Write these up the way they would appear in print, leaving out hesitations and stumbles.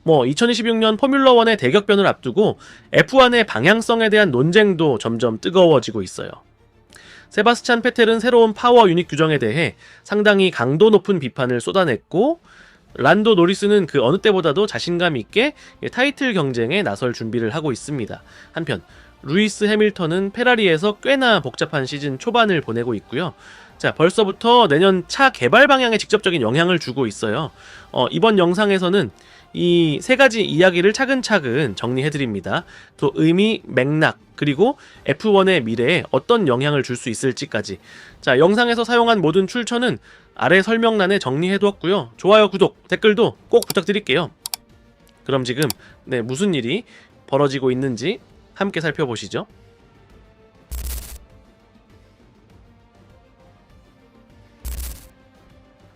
2026년 포뮬러1의 대격변을 앞두고 F1의 방향성에 대한 논쟁도 점점 뜨거워지고 있어요. 세바스찬 페텔은 새로운 파워 유닛 규정에 대해 상당히 강도 높은 비판을 쏟아냈고, 란도 노리스는 그 어느 때보다도 자신감 있게 타이틀 경쟁에 나설 준비를 하고 있습니다. 한편 루이스 해밀턴은 페라리에서 꽤나 복잡한 시즌 초반을 보내고 있고요. 자, 벌써부터 내년 차 개발 방향에 직접적인 영향을 주고 있어요. 이번 영상에서는 이 세 가지 이야기를 차근차근 정리해드립니다. 또 의미, 맥락, 그리고 F1의 미래에 어떤 영향을 줄 수 있을지까지. 자, 영상에서 사용한 모든 출처는 아래 설명란에 정리해두었고요. 좋아요, 구독, 댓글도 꼭 부탁드릴게요. 그럼 지금 무슨 일이 벌어지고 있는지 함께 살펴보시죠.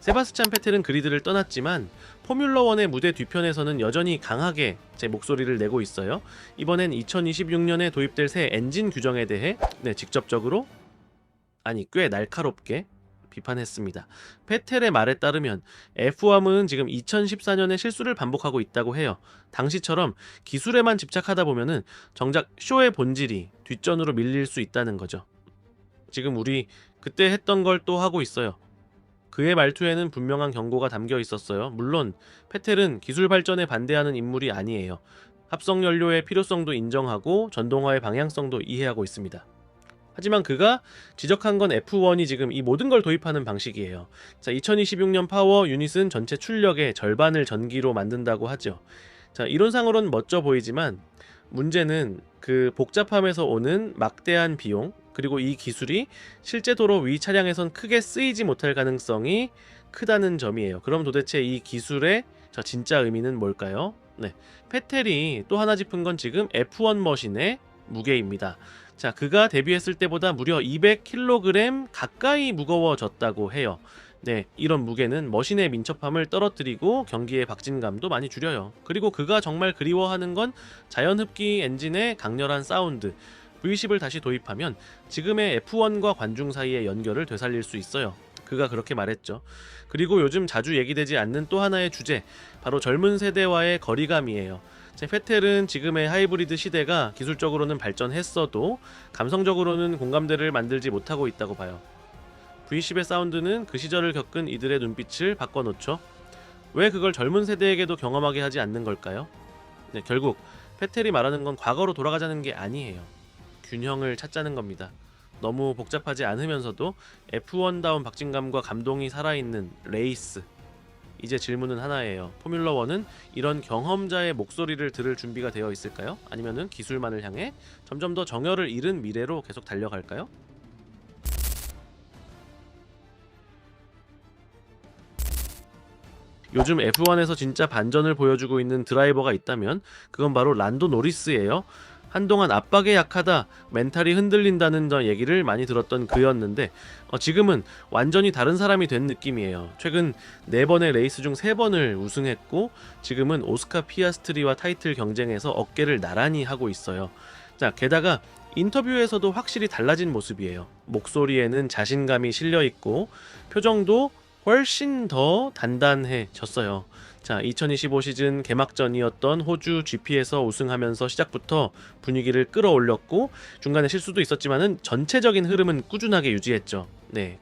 세바스찬 페텔은 그리드를 떠났지만 포뮬러1의 무대 뒤편에서는 여전히 강하게 제 목소리를 내고 있어요. 이번엔 2026년에 도입될 새 엔진 규정에 대해 직접적으로, 꽤 날카롭게 비판했습니다. 페텔의 말에 따르면 F1은 지금 2014년에 실수를 반복하고 있다고 해요. 당시처럼 기술에만 집착하다 보면은 정작 쇼의 본질이 뒷전으로 밀릴 수 있다는 거죠. 지금 우리 그때 했던 걸 또 하고 있어요. 그의 말투에는 분명한 경고가 담겨 있었어요. 물론 페텔은 기술 발전에 반대하는 인물이 아니에요. 합성 연료의 필요성도 인정하고 전동화의 방향성도 이해하고 있습니다. 하지만 그가 지적한 건 F1이 지금 이 모든 걸 도입하는 방식이에요. 자, 2026년 파워 유닛은 전체 출력의 절반을 전기로 만든다고 하죠. 자, 이론상으로는 멋져 보이지만 문제는 그 복잡함에서 오는 막대한 비용, 그리고 이 기술이 실제 도로 위 차량에선 크게 쓰이지 못할 가능성이 크다는 점이에요. 그럼 도대체 이 기술의 진짜 의미는 뭘까요? 페텔이 또 하나 짚은 건 지금 F1 머신의 무게입니다. 자, 그가 데뷔했을 때보다 무려 200kg 가까이 무거워졌다고 해요. 이런 무게는 머신의 민첩함을 떨어뜨리고 경기의 박진감도 많이 줄여요. 그리고 그가 정말 그리워하는 건 자연흡기 엔진의 강렬한 사운드. V10을 다시 도입하면 지금의 F1과 관중 사이의 연결을 되살릴 수 있어요. 그가 그렇게 말했죠. 그리고 요즘 자주 얘기되지 않는 또 하나의 주제, 바로 젊은 세대와의 거리감이에요. 페텔은 지금의 하이브리드 시대가 기술적으로는 발전했어도 감성적으로는 공감대를 만들지 못하고 있다고 봐요. V10의 사운드는 그 시절을 겪은 이들의 눈빛을 바꿔놓죠. 왜 그걸 젊은 세대에게도 경험하게 하지 않는 걸까요? 결국 페텔이 말하는 건 과거로 돌아가자는 게 아니에요. 균형을 찾자는 겁니다. 너무 복잡하지 않으면서도 F1다운 박진감과 감동이 살아있는 레이스. 이제 질문은 하나예요. 포뮬러1은 이런 경험자의 목소리를 들을 준비가 되어 있을까요? 아니면은 기술만을 향해 점점 더 정열을 잃은 미래로 계속 달려갈까요? 요즘 F1에서 진짜 반전을 보여주고 있는 드라이버가 있다면 그건 바로 란도 노리스예요. 한동안 압박에 약하다, 멘탈이 흔들린다는 얘기를 많이 들었던 그였는데 지금은 완전히 다른 사람이 된 느낌이에요. 최근 4번의 레이스 중 3번을 우승했고 지금은 오스카 피아스트리와 타이틀 경쟁에서 어깨를 나란히 하고 있어요. 자, 게다가 인터뷰에서도 확실히 달라진 모습이에요. 목소리에는 자신감이 실려있고 표정도 훨씬 더 단단해졌어요. 자, 2025 시즌 개막전이었던 호주 GP에서 우승하면서 시작부터 분위기를 끌어올렸고 중간에 실수도 있었지만은 전체적인 흐름은 꾸준하게 유지했죠.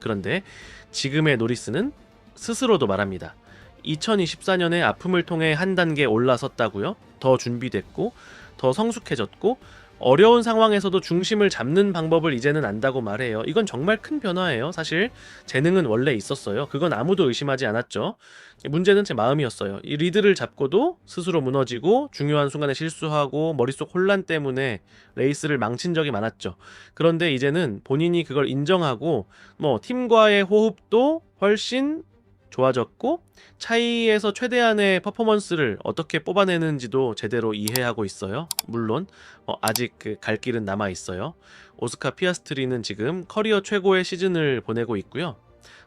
그런데 지금의 노리스는 스스로도 말합니다. 2024년에 아픔을 통해 한 단계 올라섰다고요? 더 준비됐고 더 성숙해졌고 어려운 상황에서도 중심을 잡는 방법을 이제는 안다고 말해요. 이건 정말 큰 변화예요. 사실 재능은 원래 있었어요. 그건 아무도 의심하지 않았죠. 문제는 제 마음이었어요. 이 리드를 잡고도 스스로 무너지고 중요한 순간에 실수하고 머릿속 혼란 때문에 레이스를 망친 적이 많았죠. 그런데 이제는 본인이 그걸 인정하고 팀과의 호흡도 훨씬 좋아졌고 차이에서 최대한의 퍼포먼스를 어떻게 뽑아내는지도 제대로 이해하고 있어요. 물론 아직 그 갈 길은 남아 있어요. 오스카 피아스트리는 지금 커리어 최고의 시즌을 보내고 있고요.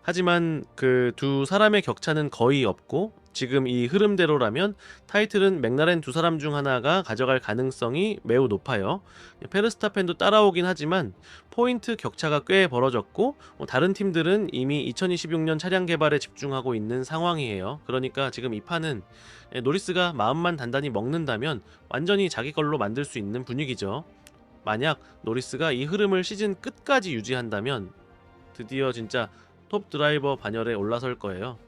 하지만 그 두 사람의 격차는 거의 없고 지금 이 흐름대로라면 타이틀은 맥라렌 두 사람 중 하나가 가져갈 가능성이 매우 높아요. 페르스타펜도 따라오긴 하지만 포인트 격차가 꽤 벌어졌고 다른 팀들은 이미 2026년 차량 개발에 집중하고 있는 상황이에요. 그러니까 지금 이 판은 노리스가 마음만 단단히 먹는다면 완전히 자기 걸로 만들 수 있는 분위기죠. 만약 노리스가 이 흐름을 시즌 끝까지 유지한다면 드디어 진짜 톱 드라이버 반열에 올라설 거예요.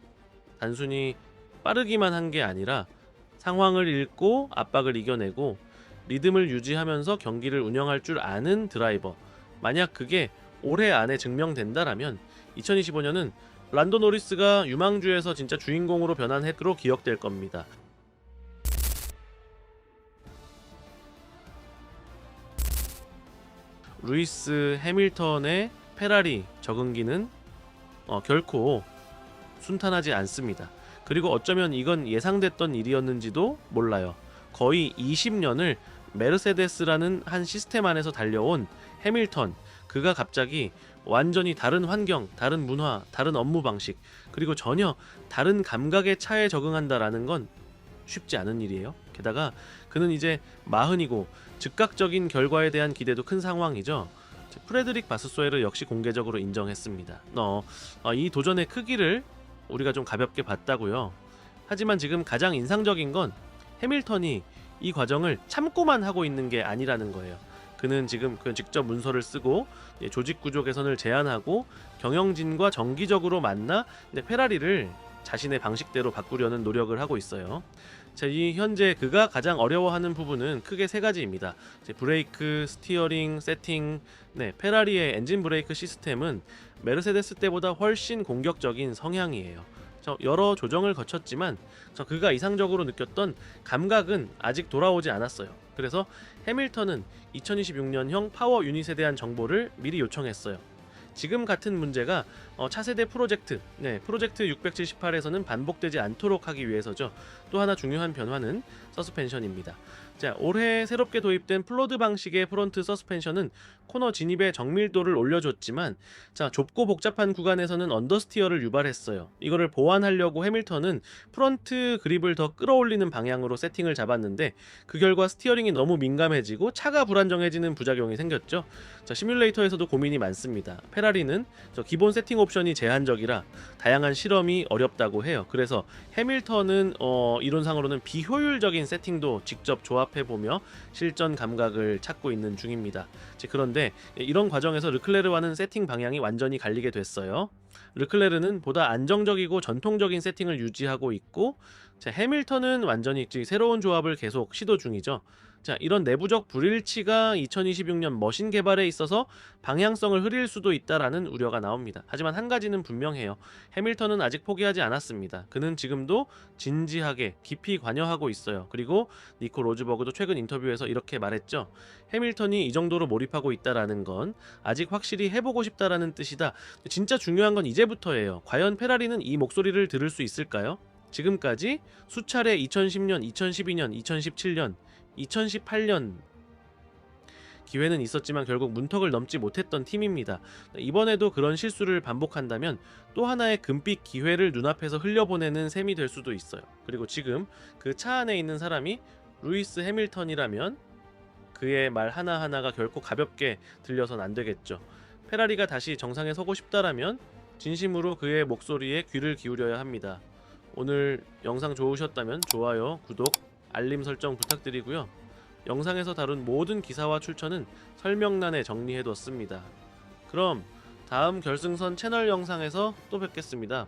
단순히 빠르기만 한 게 아니라 상황을 읽고 압박을 이겨내고 리듬을 유지하면서 경기를 운영할 줄 아는 드라이버. 만약 그게 올해 안에 증명된다라면 2025년은 란도 노리스가 유망주에서 진짜 주인공으로 변한 해로 기억될 겁니다. 루이스 해밀턴의 페라리 적응기는 결코 순탄하지 않습니다. 그리고 어쩌면 이건 예상됐던 일이었는지도 몰라요. 거의 20년을 메르세데스라는 한 시스템 안에서 달려온 해밀턴, 그가 갑자기 완전히 다른 환경, 다른 문화, 다른 업무 방식, 그리고 전혀 다른 감각의 차에 적응한다라는 건 쉽지 않은 일이에요. 게다가 그는 이제 40이고 즉각적인 결과에 대한 기대도 큰 상황이죠. 프레드릭 바스소에르 역시 공개적으로 인정했습니다. 이 도전의 크기를 우리가 좀 가볍게 봤다고요. 하지만 지금 가장 인상적인 건 해밀턴이 이 과정을 참고만 하고 있는 게 아니라는 거예요. 그는 지금 직접 문서를 쓰고 조직 구조 개선을 제안하고 경영진과 정기적으로 만나 페라리를 자신의 방식대로 바꾸려는 노력을 하고 있어요. 이 현재 그가 가장 어려워하는 부분은 크게 세 가지입니다. 브레이크, 스티어링, 세팅. 페라리의 엔진 브레이크 시스템은 메르세데스 때보다 훨씬 공격적인 성향이에요. 여러 조정을 거쳤지만 그가 이상적으로 느꼈던 감각은 아직 돌아오지 않았어요. 그래서 해밀턴은 2026년형 파워 유닛에 대한 정보를 미리 요청했어요. 지금 같은 문제가 차세대 프로젝트 678에서는 반복되지 않도록 하기 위해서죠. 또 하나 중요한 변화는 서스펜션입니다. 올해 새롭게 도입된 플로드 방식의 프론트 서스펜션은 코너 진입의 정밀도를 올려줬지만 좁고 복잡한 구간에서는 언더스티어를 유발했어요. 이거를 보완하려고 해밀턴은 프론트 그립을 더 끌어올리는 방향으로 세팅을 잡았는데 그 결과 스티어링이 너무 민감해지고 차가 불안정해지는 부작용이 생겼죠. 시뮬레이터에서도 고민이 많습니다. 페라리는 기본 세팅 옵션이 제한적이라 다양한 실험이 어렵다고 해요. 그래서 해밀턴은 이론상으로는 비효율적인 세팅도 직접 조합해보며 실전 감각을 찾고 있는 중입니다. 그런데 이런 과정에서 르클레르와는 세팅 방향이 완전히 갈리게 됐어요. 르클레르는 보다 안정적이고 전통적인 세팅을 유지하고 있고 해밀턴은 완전히 새로운 조합을 계속 시도 중이죠. 이런 내부적 불일치가 2026년 머신 개발에 있어서 방향성을 흐릴 수도 있다라는 우려가 나옵니다. 하지만 한 가지는 분명해요. 해밀턴은 아직 포기하지 않았습니다. 그는 지금도 진지하게 깊이 관여하고 있어요. 그리고 니코 로즈버그도 최근 인터뷰에서 이렇게 말했죠. 해밀턴이 이 정도로 몰입하고 있다라는 건 아직 확실히 해보고 싶다라는 뜻이다. 진짜 중요한 건 이제부터예요. 과연 페라리는 이 목소리를 들을 수 있을까요? 지금까지 수차례 2010년, 2012년, 2017년 2018년 기회는 있었지만 결국 문턱을 넘지 못했던 팀입니다. 이번에도 그런 실수를 반복한다면 또 하나의 금빛 기회를 눈앞에서 흘려보내는 셈이 될 수도 있어요. 그리고 지금 그 차 안에 있는 사람이 루이스 해밀턴이라면 그의 말 하나하나가 결코 가볍게 들려선 안 되겠죠. 페라리가 다시 정상에 서고 싶다라면 진심으로 그의 목소리에 귀를 기울여야 합니다. 오늘 영상 좋으셨다면 좋아요, 구독, 알림 설정 부탁드리고요. 영상에서 다룬 모든 기사와 출처는 설명란에 정리해뒀습니다. 그럼 다음 결승선 채널 영상에서 또 뵙겠습니다.